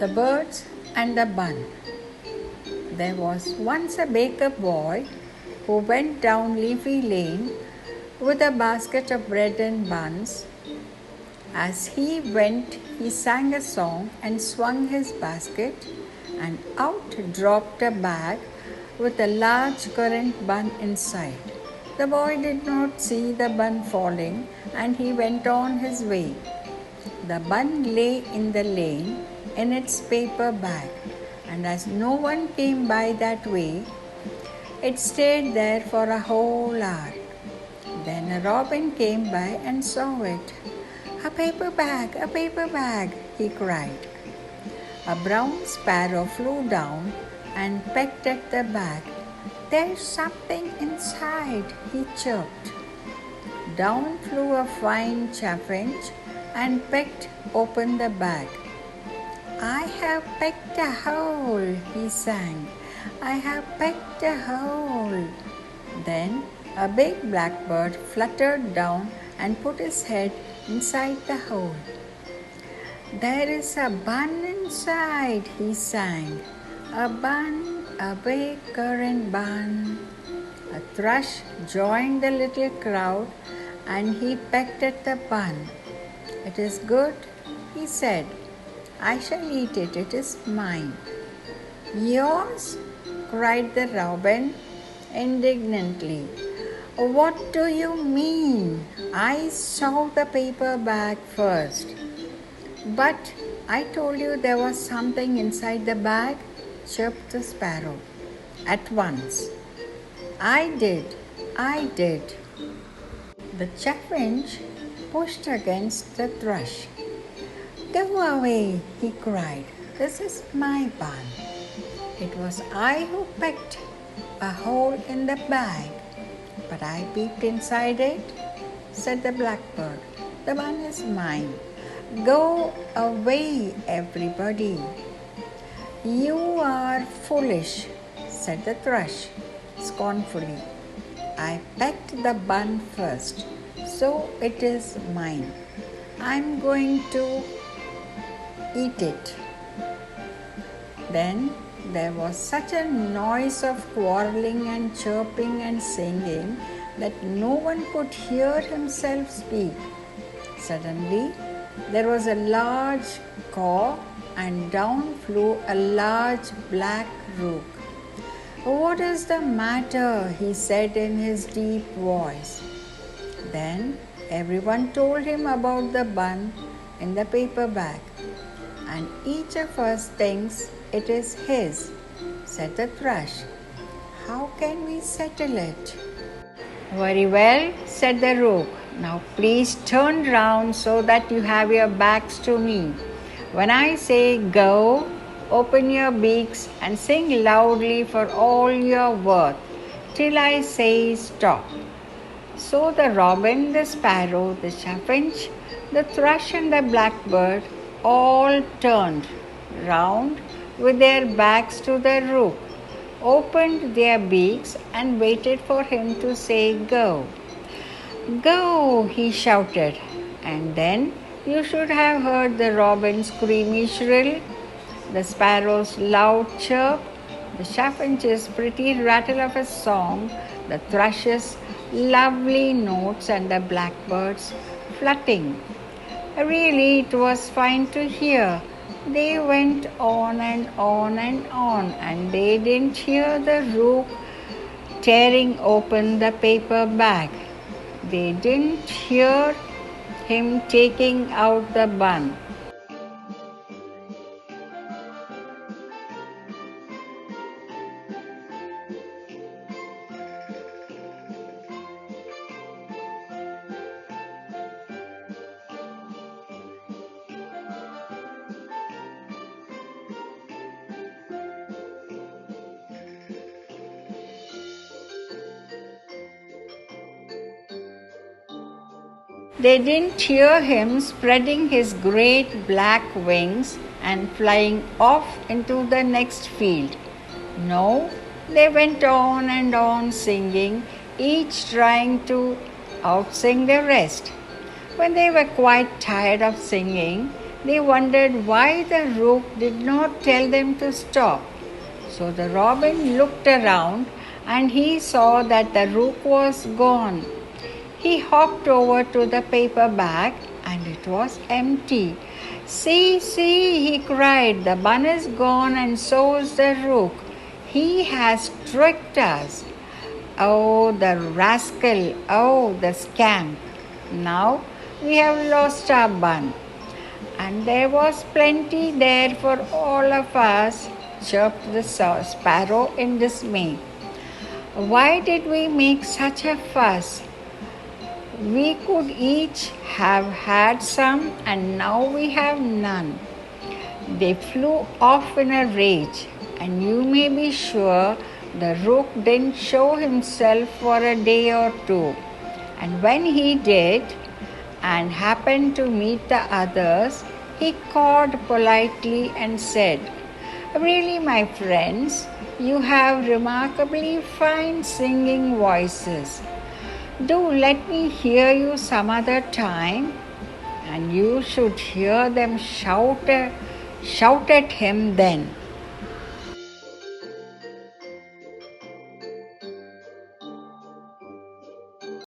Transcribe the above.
The Birds and the Bun. There was once a baker boy who went down Leafy Lane with a basket of bread and buns. As he went, he sang a song and swung his basket, and out dropped a bag with a large currant bun inside. The boy did not see the bun falling, and he went on his way. The bun lay in the lane in its paper bag, and as no one came by that way, it stayed there for a whole hour. Then a robin came by and saw it. A paper bag, he cried. A brown sparrow flew down and pecked at the bag. There's something inside, he chirped. Down flew a fine chaffinch and pecked open the bag. I have pecked a hole, he sang. I have pecked a hole. Then a big blackbird fluttered down and put his head inside the hole. There is a bun inside, he sang. A bun, a big currant bun. A thrush joined the little crowd and he pecked at the bun. It is good, he said. I shall eat it, it is mine. Yours? Cried the robin indignantly. What do you mean? I saw the paper bag first. But I told you there was something inside the bag, chirped the sparrow. At once. I did. The chaffinch pushed against the thrush. Go away, he cried. This is my bun. It was I who pecked a hole in the bag, but I peeped inside it, said the blackbird. The bun is mine. Go away, everybody. You are foolish, said the thrush scornfully. I pecked the bun first, so it is mine. I'm going to eat it. Then there was such a noise of quarreling and chirping and singing that no one could hear himself speak. Suddenly there was a large caw, and down flew a large black rook. What is the matter? He said in his deep voice. Then everyone told him about the bun in the paper bag. And each of us thinks it is his, said the thrush. How can we settle it? Very well, said the rook. Now please turn round so that you have your backs to me. When I say go, open your beaks and sing loudly for all your worth, till I say stop. So the robin, the sparrow, the chaffinch, the thrush and the blackbird all turned round with their backs to the rook, opened their beaks and waited for him to say go. Go, he shouted, and then you should have heard the robin's screamy shrill, the sparrow's loud chirp, the chaffinch's pretty rattle of a song, the thrush's lovely notes, and the blackbird's flutting. Really, it was fine to hear. They went on and on and on, and they didn't hear the rook tearing open the paper bag. They didn't hear him taking out the bun. They didn't hear him spreading his great black wings and flying off into the next field. No, they went on and on singing, each trying to outsing the rest. When they were quite tired of singing, They wondered why the rook did not tell them to stop. So the robin looked around and he saw that the rook was gone. He hopped over to the paper bag and it was empty. See, see, he cried, the bun is gone and so is the rook. He has tricked us. Oh, the rascal, oh, the scamp. Now we have lost our bun. And there was plenty there for all of us, chirped the sparrow in dismay. Why did we make such a fuss? We could each have had some, and now we have none. They flew off in a rage, and you may be sure the rook didn't show himself for a day or two. And when he did, and happened to meet the others, he cawed politely and said, Really, my friends, you have remarkably fine singing voices. Do let me hear you some other time, and you should hear them shout at him then.